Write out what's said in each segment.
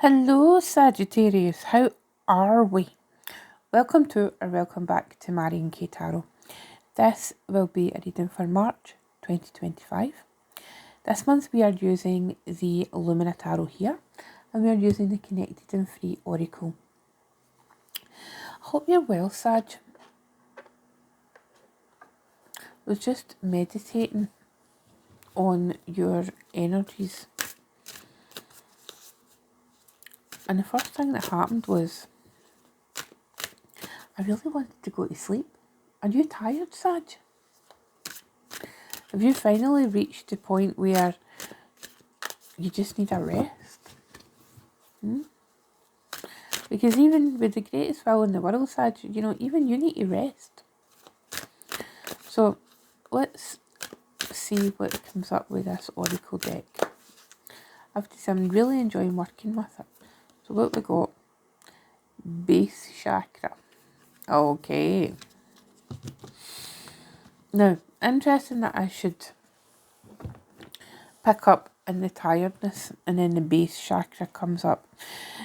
Hello Sagittarius, how are we? Welcome to or welcome back to Marion K Tarot. This will be a reading for March 2025. This month we are using the Lumina Tarot here, and we are using the Connected and Free Oracle. Hope you're well, Sag. Was just meditating on your energies, and the first thing that happened was I really wanted to go to sleep. Are you tired, Sag? Have you finally reached the point where you just need a rest? Because even with the greatest will in the world, Sag, even you need to rest. So let's see what comes up with this Oracle deck. I have to say, I'm really enjoying working with it. So what we got? Base chakra. Okay. Now, interesting that I should pick up in the tiredness and then the base chakra comes up.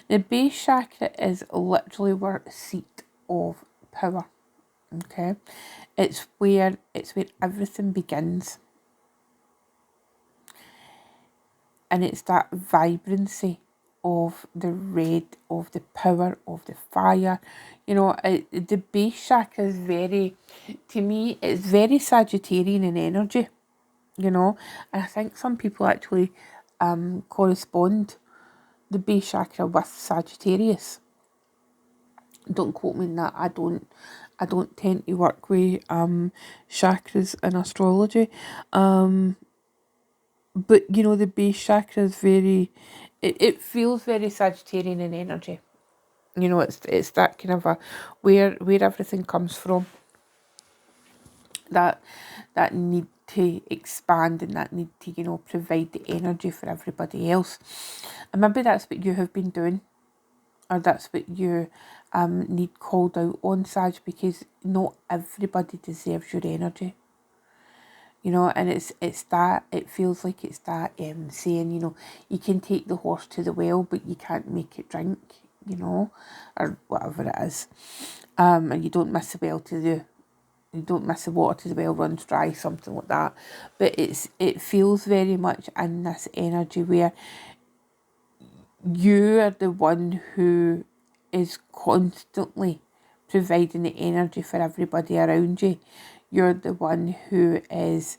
The base chakra is literally where seat of power. Okay. It's where everything begins. And it's that vibrancy of the red, of the power, of the fire. The base chakra is very, to me, it's very Sagittarian in energy, and I think some people actually correspond the base chakra with Sagittarius. Don't quote me on that. I don't tend to work with chakras in astrology. But the base chakra is very, it feels very Sagittarian in energy. It's that kind of a where everything comes from. That need to expand and that need to provide the energy for everybody else. And maybe that's what you have been doing, or that's what you need called out on, Sag, because not everybody deserves your energy. And it's that, it feels like it's that saying, you can take the horse to the well, but you can't make it drink, or whatever it is. And you don't miss the well you don't miss the water to the well runs dry, something like that. But it feels very much in this energy where you are the one who is constantly providing the energy for everybody around you. You're the one who is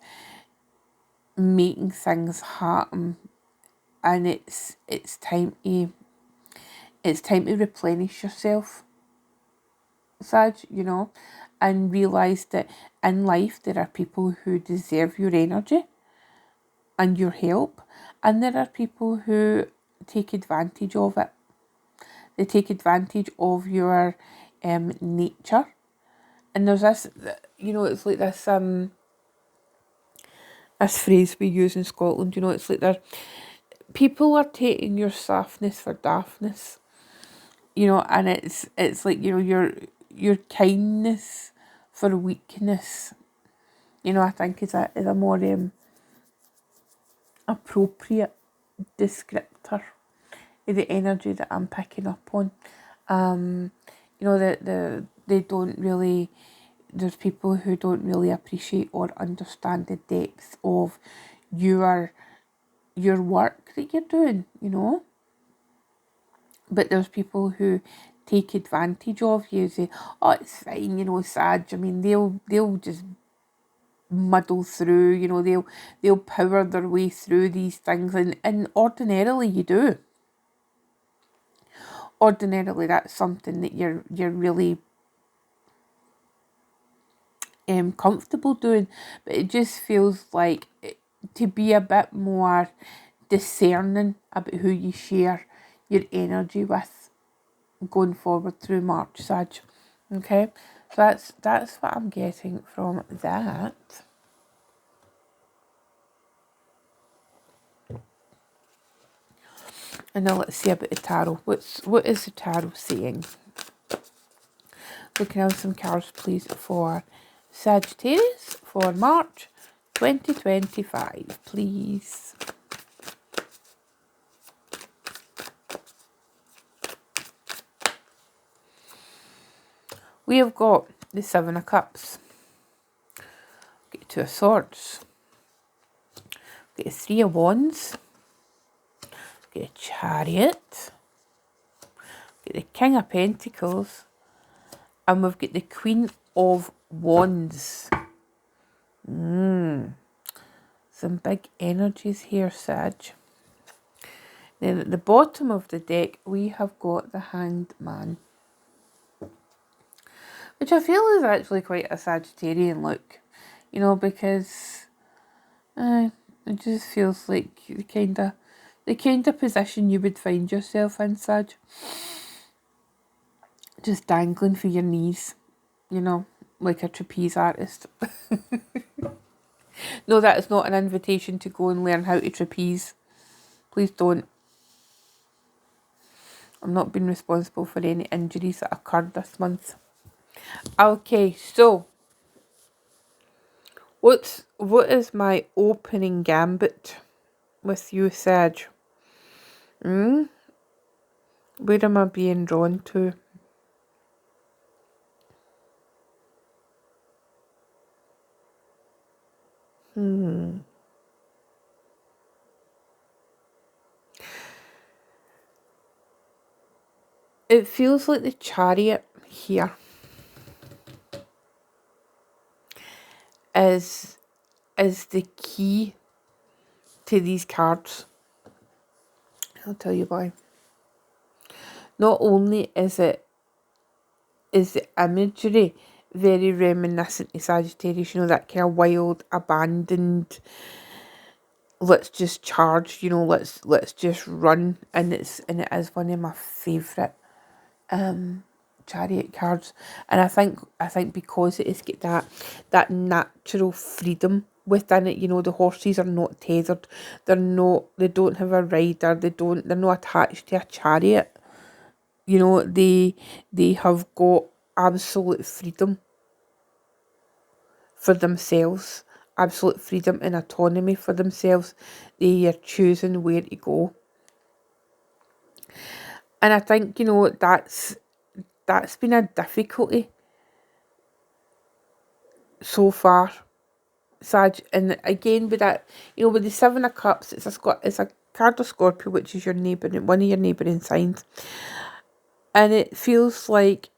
making things happen, and it's time to replenish yourself, Sag, and realise that in life there are people who deserve your energy and your help, and there are people who take advantage of it. They take advantage of your nature. And there's this, it's like this phrase we use in Scotland, it's like people are taking your softness for daftness, and it's like, your kindness for weakness, I think is a more appropriate descriptor of the energy that I'm picking up on. They don't really, there's people who don't really appreciate or understand the depth of your work that you're doing, But there's people who take advantage of you, say, oh, it's fine, Sag. I mean, they'll just muddle through, they'll power their way through these things, and ordinarily you do. Ordinarily, that's something that you're really comfortable doing, but it just feels like to be a bit more discerning about who you share your energy with going forward through March, Sag. Okay, so that's what I'm getting from that. And now let's see about the tarot. What is the tarot saying? We can have some cards, please, for Sagittarius for March 2025, please. we have got the Seven of Cups, get the Two of Swords, get the Three of Wands, get a Chariot, get the King of Pentacles, and we've got the Queen of Wands. Some big energies here, Sag. Then at the bottom of the deck, we have got the Hanged Man, which I feel is actually quite a Sagittarian look, you know, because it just feels like the kind of position you would find yourself in, Sag. Just dangling for your knees, you know, like a trapeze artist. No, that is not an invitation to go and learn how to trapeze. Please don't. I'm not being responsible for any injuries that occurred this month. Okay, so what is my opening gambit with you, Sag? Where am I being drawn to? It feels like the Chariot here is the key to these cards. I'll tell you why. Not only is the imagery very reminiscent of Sagittarius, you know, that kind of wild, abandoned, let's just charge, you know, let's just run, and it is one of my favourite Chariot cards, and I think because it is got that natural freedom within it, you know, the horses are not tethered, they don't have a rider, they're not attached to a chariot, you know, they have got absolute freedom for themselves, absolute freedom and autonomy for themselves. They are choosing where to go, and I think, you know, that's been a difficulty so far, Sag. And again, with that, you know, with the Seven of Cups, it's a card of Scorpio, which is your neighbour, one of your neighbouring signs, and it feels like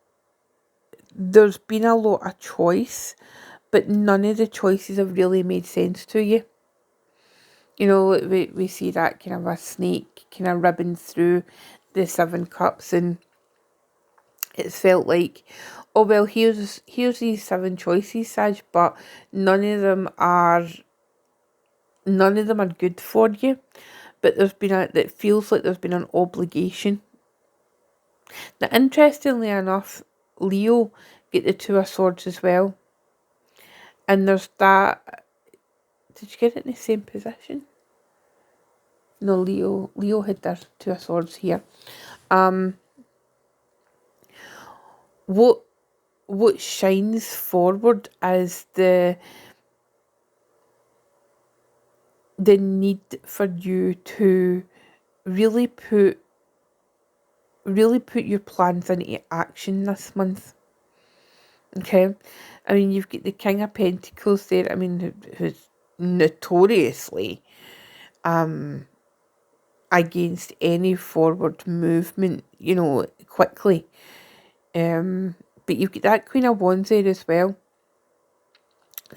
there's been a lot of choice, but none of the choices have really made sense to you. You know, we see that kind of a snake kind of ribbon through the Seven Cups, and it's felt like, oh well, here's these 7 choices, Sag, but none of them are good for you. But it feels like there's been an obligation. Now, interestingly enough, Leo get the Two of Swords as well, and there's that. Did you get it in the same position? No, Leo had their Two of Swords here. What shines forward is the need for you to really put your plans into action this month. Okay, I mean, you've got the King of Pentacles there. I mean, who's notoriously against any forward movement, you know, quickly. But you've got that Queen of Wands there as well.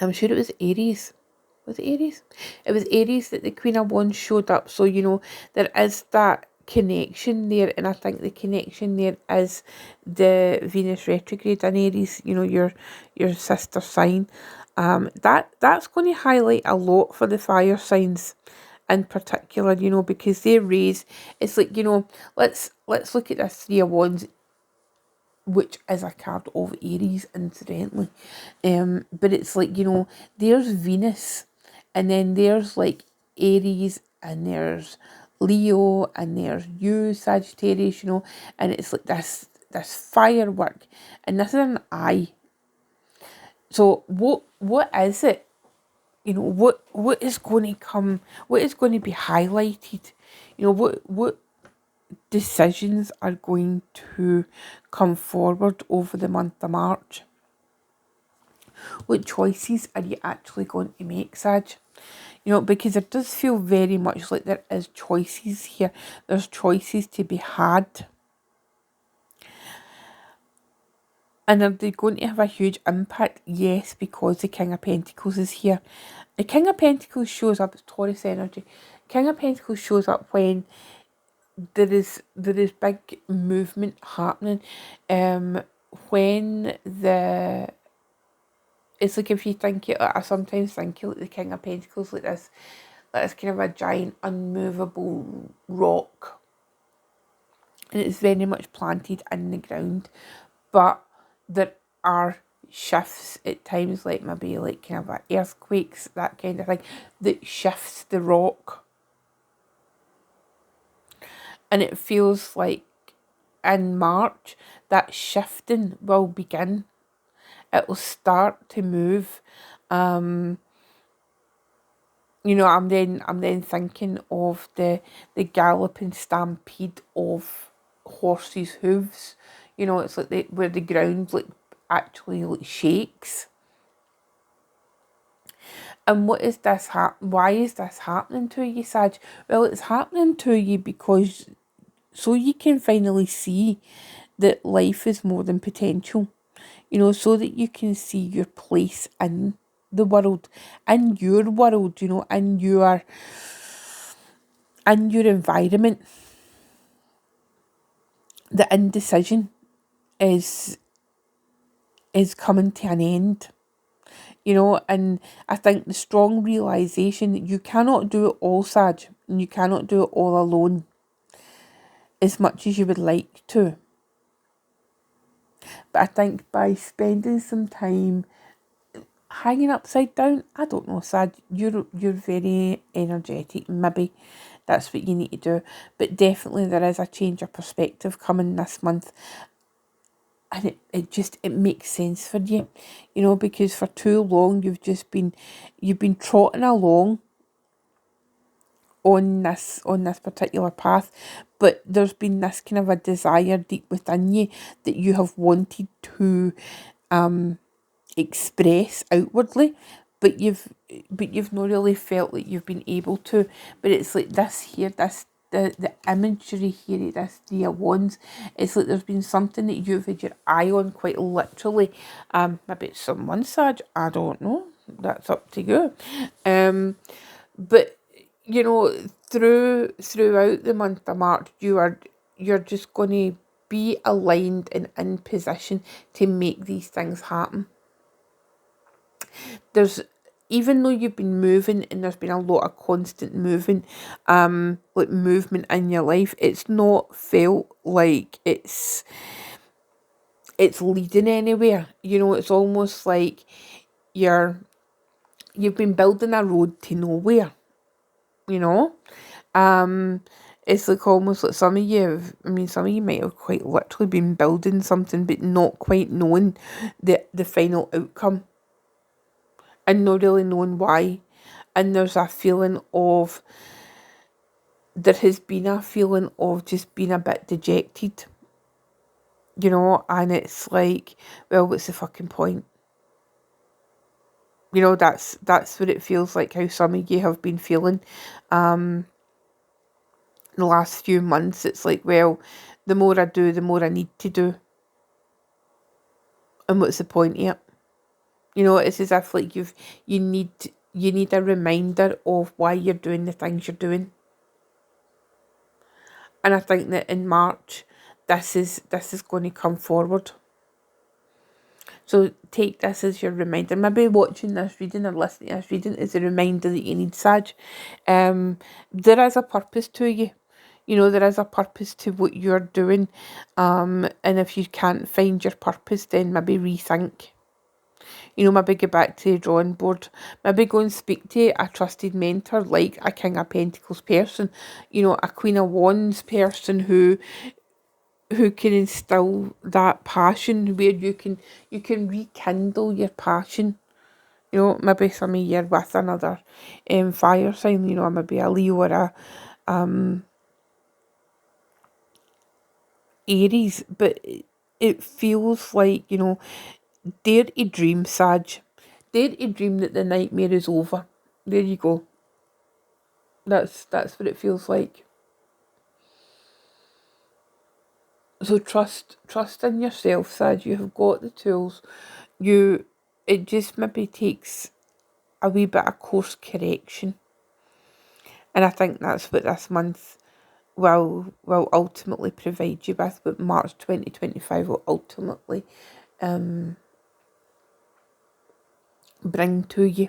I'm sure it was Aries. Was it Aries? It was Aries that the Queen of Wands showed up. So, you know, there is that connection there, and I think the connection there is the Venus retrograde in Aries, you know, your sister sign. That's going to highlight a lot for the fire signs in particular, you know, because they raise, it's like, you know, let's look at this Three of Wands, which is a card of Aries, incidentally. But it's like, you know, there's Venus, and then there's like Aries, and there's Leo, and there's you, Sagittarius, you know, and it's like this firework, and this is an eye. So what is it? You know, what is going to come? What is going to be highlighted? You know, what decisions are going to come forward over the month of March? What choices are you actually going to make, Sag? You know, because it does feel very much like there is choices here. There's choices to be had. And are they going to have a huge impact? Yes, because the King of Pentacles is here. The King of Pentacles shows up, it's Taurus energy. King of Pentacles shows up when there is big movement happening. When the it's like, if you think it, I sometimes think like the King of Pentacles like this kind of a giant unmovable rock, and it's very much planted in the ground, but there are shifts at times, like maybe like kind of like earthquakes, that kind of thing, that shifts the rock. And it feels like in March that shifting will begin. It will start to move. You know, I'm then thinking of the galloping stampede of horses' hooves. You know, it's like where the ground like actually like shakes. And what is this why is this happening to you, Sag? Well, it's happening to you because so you can finally see that life is more than potential. You know, so that you can see your place in the world, in your world, you know, in your environment. The indecision is coming to an end. You know, and I think the strong realisation that you cannot do it all, Sag, and you cannot do it all alone as much as you would like to. But I think by spending some time hanging upside down, I don't know, Sag, you're very energetic, maybe that's what you need to do. But definitely there is a change of perspective coming this month. And it makes sense for you, you know, because for too long you've been trotting along on this particular path, but there's been this kind of a desire deep within you that you have wanted to express outwardly, but you've not really felt like you've been able to. But it's like this here, the imagery here, this Three of Wands, it's like there's been something that you've had your eye on quite literally. Maybe it's someone, Sag, I don't know. That's up to you. But you know, throughout the month of March, you're just going to be aligned and in position to make these things happen. There's, even though you've been moving and there's been a lot of constant moving, like movement in your life, it's not felt like it's leading anywhere. You know, it's almost like you've been building a road to nowhere. You know, it's like almost like some of you might have quite literally been building something but not quite knowing the final outcome and not really knowing why. And there has been a feeling of just being a bit dejected, you know, and it's like, well, what's the fucking point? You know, that's what it feels like, how some of you have been feeling in the last few months. It's like, well, the more I do, the more I need to do. And what's the point of it? You know, it's as if like you need a reminder of why you're doing the things you're doing. And I think that in March, this is going to come forward. So take this as your reminder. Maybe watching this reading or listening to this reading is a reminder that you need, Sag. There is a purpose to you. You know, there is a purpose to what you're doing. And if you can't find your purpose, then maybe rethink. You know, maybe go back to the drawing board. Maybe go and speak to a trusted mentor, like a King of Pentacles person. You know, a Queen of Wands person who can instill that passion, where you can rekindle your passion. You know, maybe some of you are with another fire sign, you know, maybe a Leo or Aries, but it feels like, you know, dare to dream, Sag. Dare to dream that the nightmare is over. There you go. That's what it feels like. So trust in yourself, Sag. You have got the tools. It just maybe takes a wee bit of course correction. And I think that's what this month will ultimately provide you with, what March 2025 will ultimately bring to you.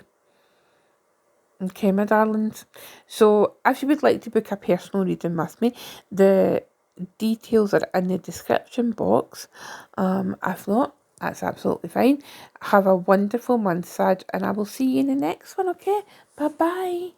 Okay, my darlings. So if you would like to book a personal reading with me, the details are in the description box. If not, that's absolutely fine. Have a wonderful month, Sag, and I will see you in the next one, okay? Bye-bye.